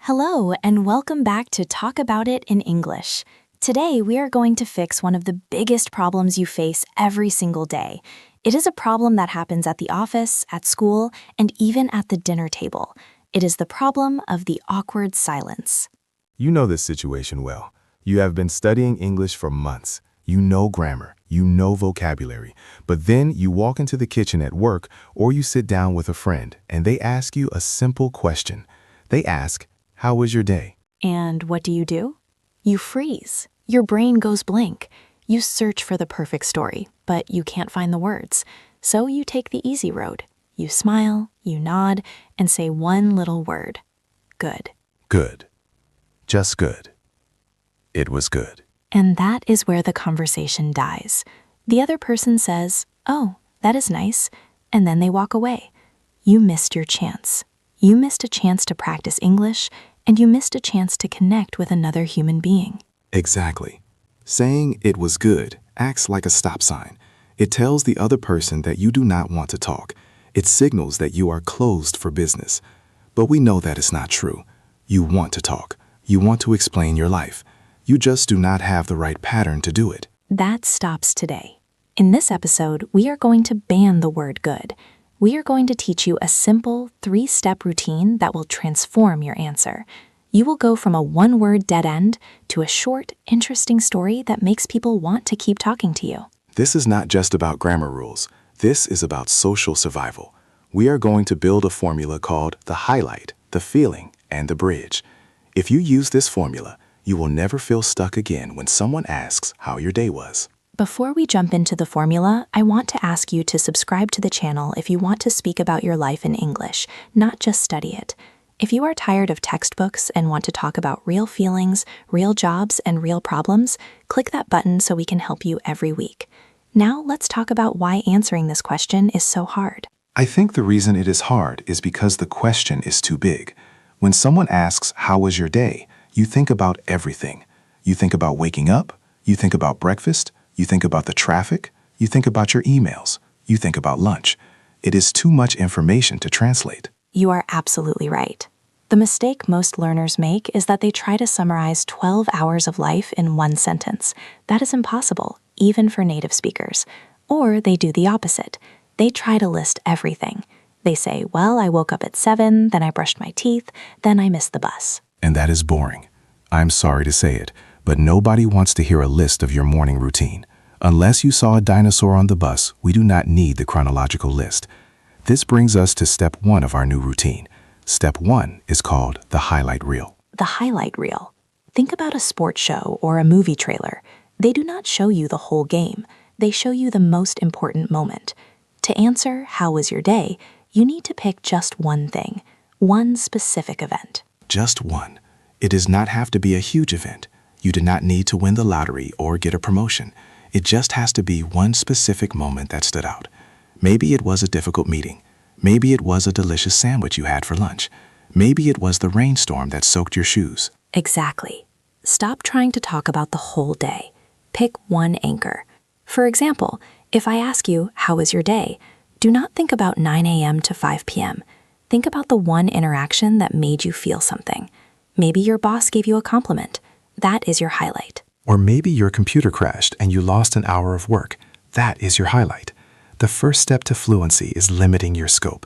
Hello, and welcome back to Talk About It in English. Today, we are going to fix one of the biggest problems you face every single day. It is a problem that happens at the office, at school, and even at the dinner table. It is the problem of the awkward silence. You know this situation well. You have been studying English for months. You know grammar, you know vocabulary, but then you walk into the kitchen at work or you sit down with a friend and they ask you a simple question. They ask, "How was your day?" And what do? You freeze. Your brain goes blank. You search for the perfect story, but you can't find the words. So you take the easy road. You smile, you nod, and say one little word. Good. Good. Just good. It was good. And that is where the conversation dies. The other person says, "Oh, that is nice," and then they walk away. You missed your chance. You missed a chance to practice English, and you missed a chance to connect with another human being. Exactly. Saying "it was good" acts like a stop sign. It tells the other person that you do not want to talk. It signals that you are closed for business. But we know that is not true. You want to talk. You want to explain your life. You just do not have the right pattern to do it. That stops today. In this episode, we are going to ban the word good. We are going to teach you a simple 3-step routine that will transform your answer. You will go from a one-word dead end to a short, interesting story that makes people want to keep talking to you. This is not just about grammar rules. This is about social survival. We are going to build a formula called the highlight, the feeling, and the bridge. If you use this formula, you will never feel stuck again when someone asks how your day was. Before we jump into the formula, I want to ask you to subscribe to the channel if you want to speak about your life in English, not just study it. If you are tired of textbooks and want to talk about real feelings, real jobs, and real problems, click that button so we can help you every week. Now let's talk about why answering this question is so hard. I think the reason it is hard is because the question is too big. When someone asks, "How was your day?" you think about everything. You think about waking up. You think about breakfast. You think about the traffic. You think about your emails. You think about lunch. It is too much information to translate. You are absolutely right. The mistake most learners make is that they try to summarize 12 hours of life in one sentence. That is impossible, even for native speakers. Or they do the opposite. They try to list everything. They say, "Well, I woke up at 7, then I brushed my teeth, then I missed the bus." And that is boring. I'm sorry to say it, but nobody wants to hear a list of your morning routine. Unless you saw a dinosaur on the bus, we do not need the chronological list. This brings us to step 1 of our new routine. Step 1 is called the highlight reel. The highlight reel. Think about a sports show or a movie trailer. They do not show you the whole game. They show you the most important moment. To answer, "How was your day?" you need to pick just one thing, one specific event. Just one. It does not have to be a huge event. You do not need to win the lottery or get a promotion. It just has to be one specific moment that stood out. Maybe it was a difficult meeting. Maybe it was a delicious sandwich you had for lunch. Maybe it was the rainstorm that soaked your shoes. Exactly. Stop trying to talk about the whole day. Pick one anchor. For example, if I ask you, "How was your day?" do not think about 9 a.m. to 5 p.m. Think about the one interaction that made you feel something. Maybe your boss gave you a compliment. That is your highlight. Or maybe your computer crashed and you lost an hour of work. That is your highlight. The first step to fluency is limiting your scope.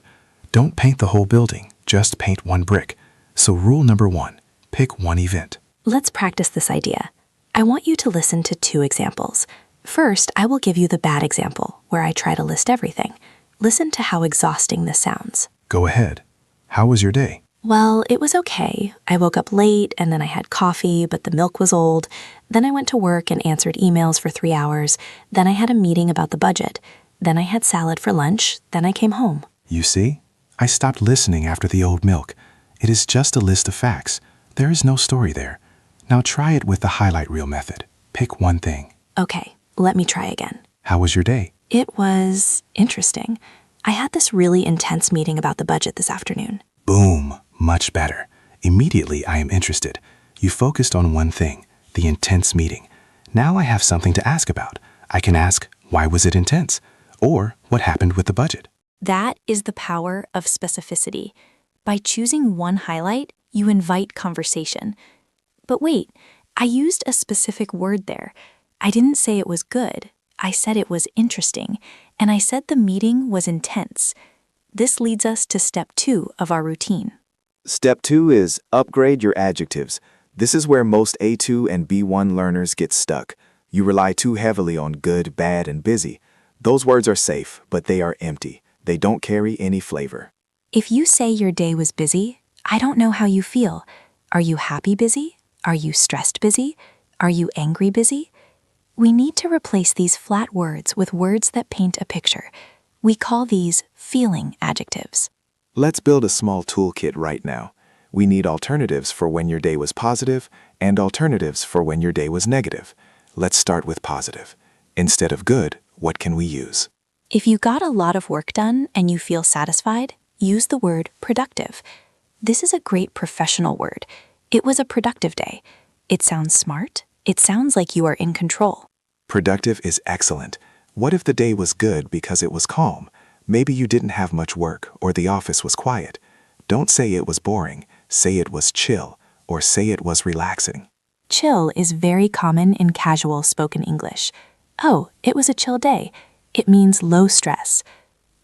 Don't paint the whole building, just paint one brick. So rule number 1, pick one event. Let's practice this idea. I want you to listen to 2 examples. First, I will give you the bad example, where I try to list everything. Listen to how exhausting this sounds. Go ahead. How was your day? Well, it was okay. I woke up late and then I had coffee, but the milk was old. Then I went to work and answered emails for 3 hours. Then I had a meeting about the budget. Then I had salad for lunch. Then I came home. You see? I stopped listening after the old milk. It is just a list of facts. There is no story there. Now try it with the highlight reel method. Pick one thing. Okay, let me try again. How was your day? It was interesting. I had this really intense meeting about the budget this afternoon. Boom. Much better. Immediately I am interested. You focused on one thing, the intense meeting. Now I have something to ask about. I can ask, why was it intense? Or what happened with the budget? That is the power of specificity. By choosing one highlight, You invite conversation. But wait, I used a specific word there. I didn't say it was good. I said it was interesting, and I said the meeting was intense. This leads us to step 2 of our routine. Step 2 is upgrade your adjectives. This is where most A2 and B1 learners get stuck. You rely too heavily on good, bad, and busy. Those words are safe, but they are empty. They don't carry any flavor. If you say your day was busy, I don't know how you feel. Are you happy busy? Are you stressed busy? Are you angry busy? We need to replace these flat words with words that paint a picture. We call these feeling adjectives. Let's build a small toolkit right now. We need alternatives for when your day was positive and alternatives for when your day was negative. Let's start with positive. Instead of good, what can we use? If you got a lot of work done and you feel satisfied, use the word productive. This is a great professional word. It was a productive day. It sounds smart. It sounds like you are in control. Productive is excellent. What if the day was good because it was calm? Maybe you didn't have much work or the office was quiet. Don't say it was boring. Say it was chill or say it was relaxing. Chill is very common in casual spoken English. Oh, it was a chill day. It means low stress.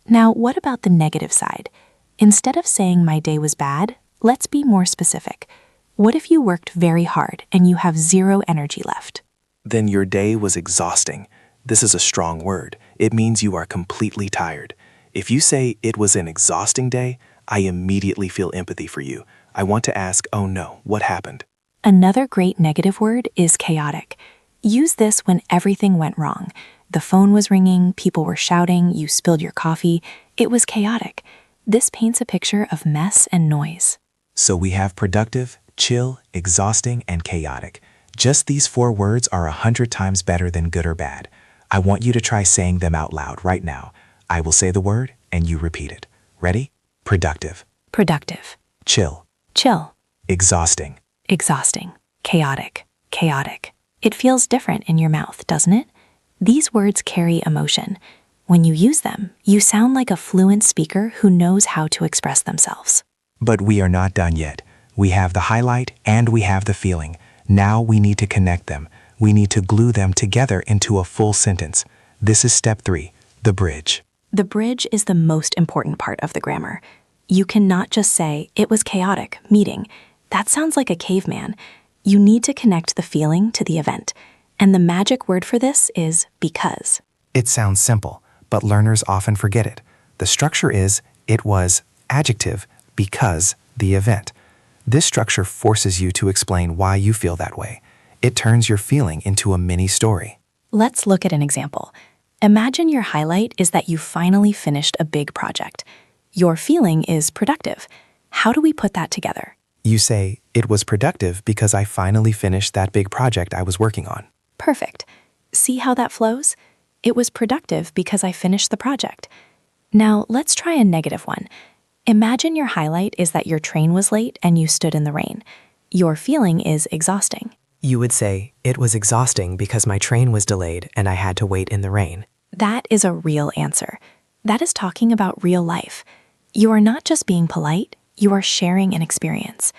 Now, what about the negative side? Instead of saying my day was bad, let's be more specific. What if you worked very hard and you have zero energy left? Then your day was exhausting. This is a strong word. It means you are completely tired. If you say it was an exhausting day, I immediately feel empathy for you. I want to ask, oh no, what happened? Another great negative word is chaotic. Use this when everything went wrong. The phone was ringing, people were shouting, you spilled your coffee. It was chaotic. This paints a picture of mess and noise. So we have productive, chill, exhausting, and chaotic. Just these 4 words are 100 times better than good or bad. I want you to try saying them out loud right now. I will say the word and you repeat it. Ready? Productive. Productive. Chill. Chill. Exhausting. Exhausting. Chaotic. Chaotic. It feels different in your mouth, doesn't it? These words carry emotion. When you use them, you sound like a fluent speaker who knows how to express themselves. But we are not done yet. We have the highlight and we have the feeling. Now we need to connect them. We need to glue them together into a full sentence. This is step 3, the bridge. The bridge is the most important part of the grammar. You cannot just say, it was chaotic, meeting. That sounds like a caveman. You need to connect the feeling to the event. And the magic word for this is because. It sounds simple, but learners often forget it. The structure is, it was adjective because the event. This structure forces you to explain why you feel that way. It turns your feeling into a mini story. Let's look at an example. Imagine your highlight is that you finally finished a big project. Your feeling is productive. How do we put that together? You say, it was productive because I finally finished that big project I was working on. Perfect. See how that flows? It was productive because I finished the project. Now, let's try a negative one. Imagine your highlight is that your train was late and you stood in the rain. Your feeling is exhausting. You would say, it was exhausting because my train was delayed and I had to wait in the rain. That is a real answer. That is talking about real life. You are not just being polite, you are sharing an experience.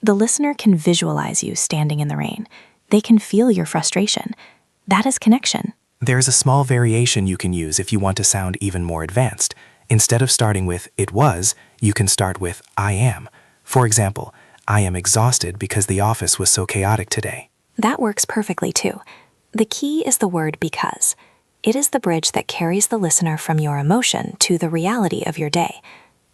The listener can visualize you standing in the rain. They can feel your frustration. That is connection. There's a small variation you can use if you want to sound even more advanced. Instead of starting with it was, you can start with I am. For example, I am exhausted because the office was so chaotic today. That works perfectly too. The key is the word because. It is the bridge that carries the listener from your emotion to the reality of your day.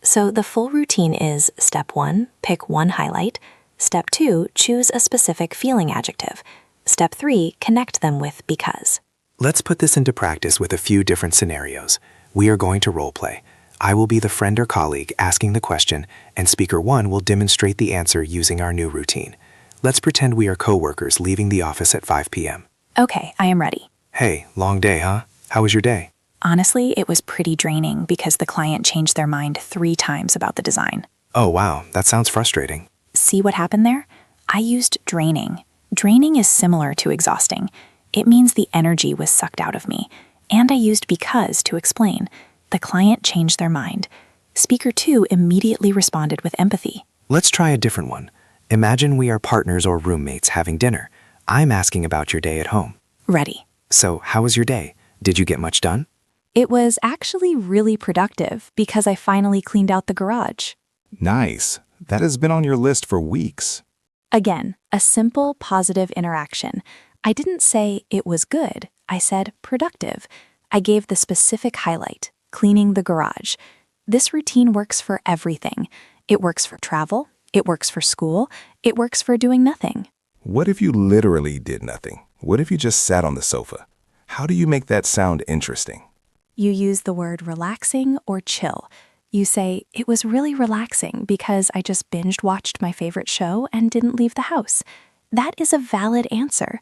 So the full routine is step 1, pick one highlight. Step 2, choose a specific feeling adjective. Step 3, connect them with because. Let's put this into practice with a few different scenarios. We are going to role play. I will be the friend or colleague asking the question, and speaker 1 will demonstrate the answer using our new routine. Let's pretend we are co-workers leaving the office at 5 p.m. Okay, I am ready. Hey, long day, huh? How was your day? Honestly, it was pretty draining because the client changed their mind 3 times about the design. Oh, wow, that sounds frustrating. See what happened there? I used draining. Draining is similar to exhausting. It means the energy was sucked out of me. And I used because to explain. The client changed their mind. Speaker 2 immediately responded with empathy. Let's try a different one. Imagine we are partners or roommates having dinner. I'm asking about your day at home. Ready. So, how was your day? Did you get much done? It was actually really productive because I finally cleaned out the garage. Nice. That has been on your list for weeks. Again, a simple, positive interaction. I didn't say it was good. I said productive. I gave the specific highlight, cleaning the garage. This routine works for everything. It works for travel. It works for school. It works for doing nothing. What if you literally did nothing? What if you just sat on the sofa? How do you make that sound interesting? You use the word relaxing or chill. You say, it was really relaxing because I just binge-watched my favorite show and didn't leave the house. That is a valid answer.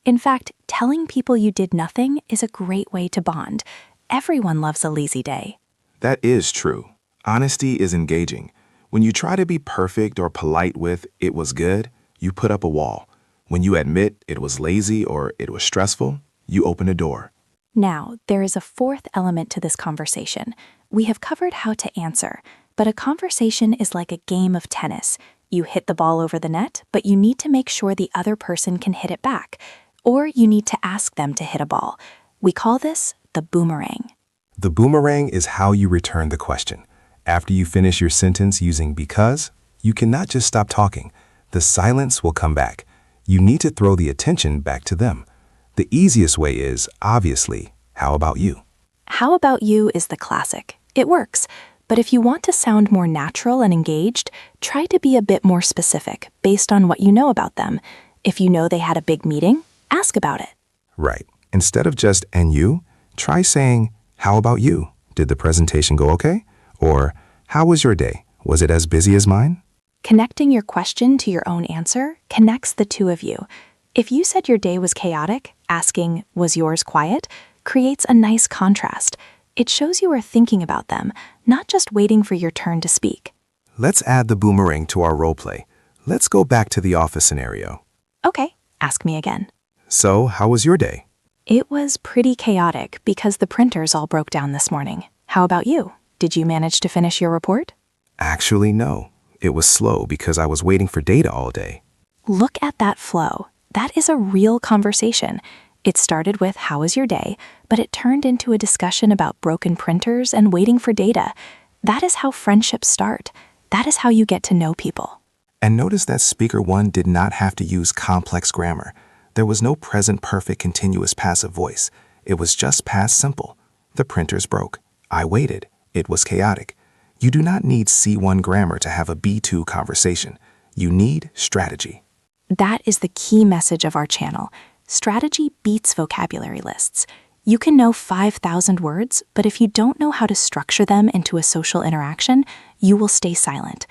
In fact, telling people you did nothing is a great way to bond. Everyone loves a lazy day. That is true. Honesty is engaging. When you try to be perfect or polite with "it was good," you put up a wall. When you admit it was lazy or it was stressful, you open a door. Now, there is a fourth element to this conversation. We have covered how to answer, but a conversation is like a game of tennis. You hit the ball over the net, but you need to make sure the other person can hit it back, or you need to ask them to hit a ball. We call this the boomerang. The boomerang is how you return the question. After you finish your sentence using because, you cannot just stop talking. The silence will come back. You need to throw the attention back to them. The easiest way is, obviously, how about you? How about you is the classic. It works. But if you want to sound more natural and engaged, try to be a bit more specific based on what you know about them. If you know they had a big meeting, ask about it. Right. Instead of just "and you," try saying, "How about you? Did the presentation go okay?" Or, "How was your day? Was it as busy as mine?" Connecting your question to your own answer connects the two of you. If you said your day was chaotic, asking, "Was yours quiet?" creates a nice contrast. It shows you are thinking about them, not just waiting for your turn to speak. Let's add the boomerang to our role play. Let's go back to the office scenario. Okay, ask me again. So, how was your day? It was pretty chaotic because the printers all broke down this morning. How about you? Did you manage to finish your report? Actually, no. It was slow because I was waiting for data all day. Look at that flow. That is a real conversation. It started with "how was your day?" but it turned into a discussion about broken printers and waiting for data. That is how friendships start. That is how you get to know people. And notice that speaker one did not have to use complex grammar. There was no present perfect continuous passive voice. It was just past simple. The printers broke. I waited. It was chaotic. You do not need C1 grammar to have a B2 conversation. You need strategy. That is the key message of our channel. Strategy beats vocabulary lists. You can know 5,000 words, but if you don't know how to structure them into a social interaction, you will stay silent.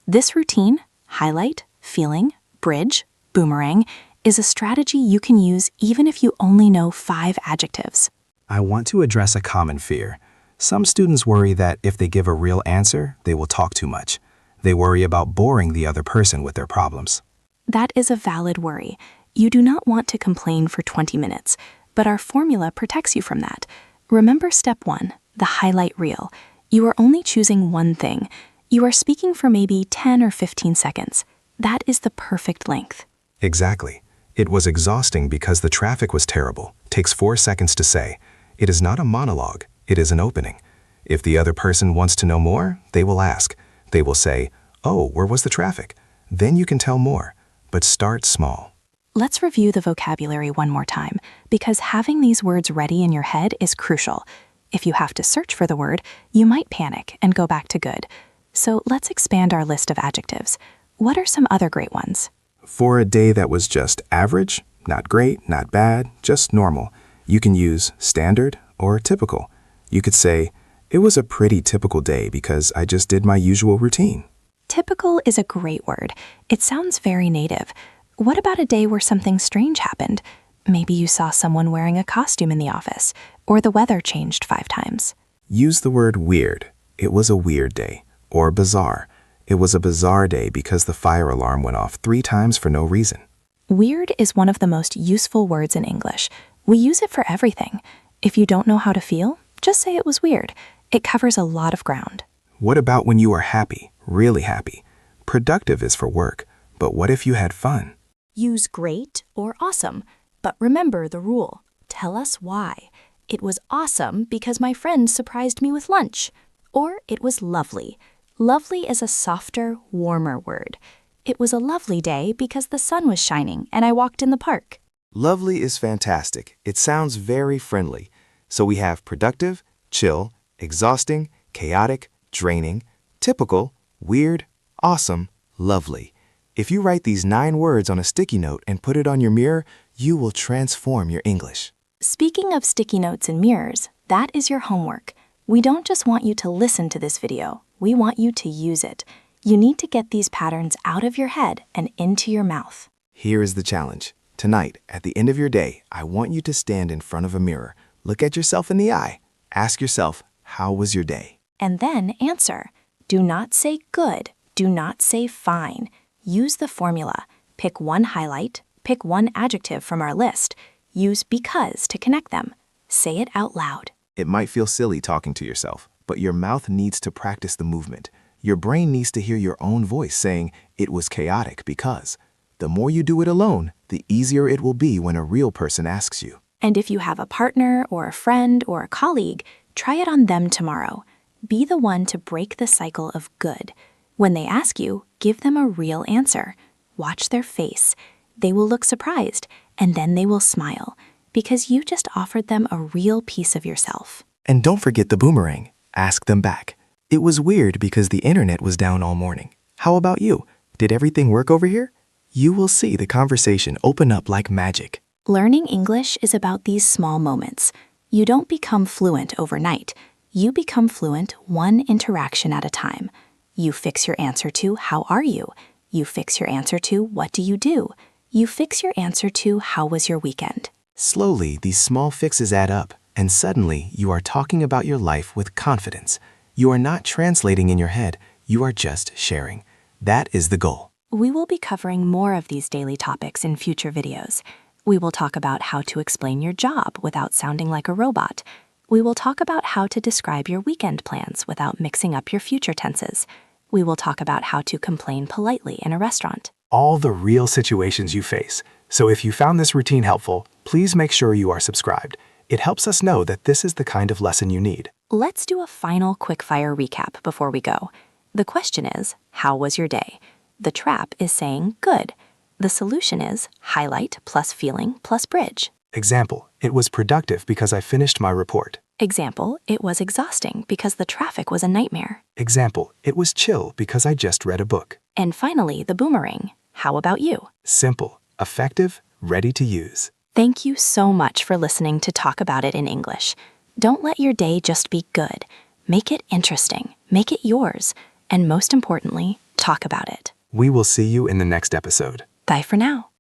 This routine, highlight, feeling, bridge, boomerang, is a strategy you can use even if you only know 5 adjectives. I want to address a common fear. Some students worry that if they give a real answer, they will talk too much. They worry about boring the other person with their problems. That is a valid worry. You do not want to complain for 20 minutes, but our formula protects you from that. Remember step 1, the highlight reel. You are only choosing one thing. You are speaking for maybe 10 or 15 seconds. That is the perfect length. Exactly. It was exhausting because the traffic was terrible. Takes 4 seconds to say. It is not a monologue. It is an opening. If the other person wants to know more, they will ask. They will say, "Oh, where was the traffic?" Then you can tell more, but start small. Let's review the vocabulary one more time, because having these words ready in your head is crucial. If you have to search for the word, you might panic and go back to good. So let's expand our list of adjectives. What are some other great ones? For a day that was just average, not great, not bad, just normal, you can use standard or typical. You could say, "It was a pretty typical day because I just did my usual routine." Typical is a great word. It sounds very native. What about a day where something strange happened? Maybe you saw someone wearing a costume in the office, or the weather changed 5 times. Use the word weird. It was a weird day. Or bizarre. It was a bizarre day because the fire alarm went off 3 times for no reason. Weird is one of the most useful words in English. We use it for everything. If you don't know how to feel, just say it was weird. It covers a lot of ground. What about when you are happy, really happy? Productive is for work. But what if you had fun? Use great or awesome, but remember the rule. Tell us why. It was awesome because my friend surprised me with lunch. Or it was lovely. Lovely is a softer, warmer word. It was a lovely day because the sun was shining and I walked in the park. Lovely is fantastic. It sounds very friendly. So we have productive, chill, exhausting, chaotic, draining, typical, weird, awesome, lovely. If you write these 9 words on a sticky note and put it on your mirror, you will transform your English. Speaking of sticky notes and mirrors, that is your homework. We don't just want you to listen to this video. We want you to use it. You need to get these patterns out of your head and into your mouth. Here is the challenge. Tonight, at the end of your day, I want you to stand in front of a mirror. Look at yourself in the eye. Ask yourself, how was your day? And then answer. Do not say good. Do not say fine. Use the formula. Pick one highlight. Pick one adjective from our list. Use because to connect them. Say it out loud. It might feel silly talking to yourself, but your mouth needs to practice the movement. Your brain needs to hear your own voice saying, it was chaotic because. The more you do it alone, the easier it will be when a real person asks you. And if you have a partner or a friend or a colleague, try it on them tomorrow. Be the one to break the cycle of good. When they ask you, give them a real answer. Watch their face. They will look surprised, and then they will smile, because you just offered them a real piece of yourself. And don't forget the boomerang. Ask them back. It was weird because the internet was down all morning. How about you? Did everything work over here? You will see the conversation open up like magic. Learning English is about these small moments. You don't become fluent overnight. You become fluent one interaction at a time. You fix your answer to, how are you? You fix your answer to, what do you do? You fix your answer to, how was your weekend? Slowly, these small fixes add up, and suddenly you are talking about your life with confidence. You are not translating in your head, you are just sharing. That is the goal. We will be covering more of these daily topics in future videos. We will talk about how to explain your job without sounding like a robot. We will talk about how to describe your weekend plans without mixing up your future tenses. We will talk about how to complain politely in a restaurant. All the real situations you face. So if you found this routine helpful, please make sure you are subscribed. It helps us know that this is the kind of lesson you need. Let's do a final quickfire recap before we go. The question is, how was your day? The trap is saying good. The solution is highlight plus feeling plus bridge. Example, it was productive because I finished my report. Example, it was exhausting because the traffic was a nightmare. Example, it was chill because I just read a book. And finally, the boomerang. How about you? Simple, effective, ready to use. Thank you so much for listening to Talk About It in English. Don't let your day just be good. Make it interesting. Make it yours. And most importantly, talk about it. We will see you in the next episode. Bye for now.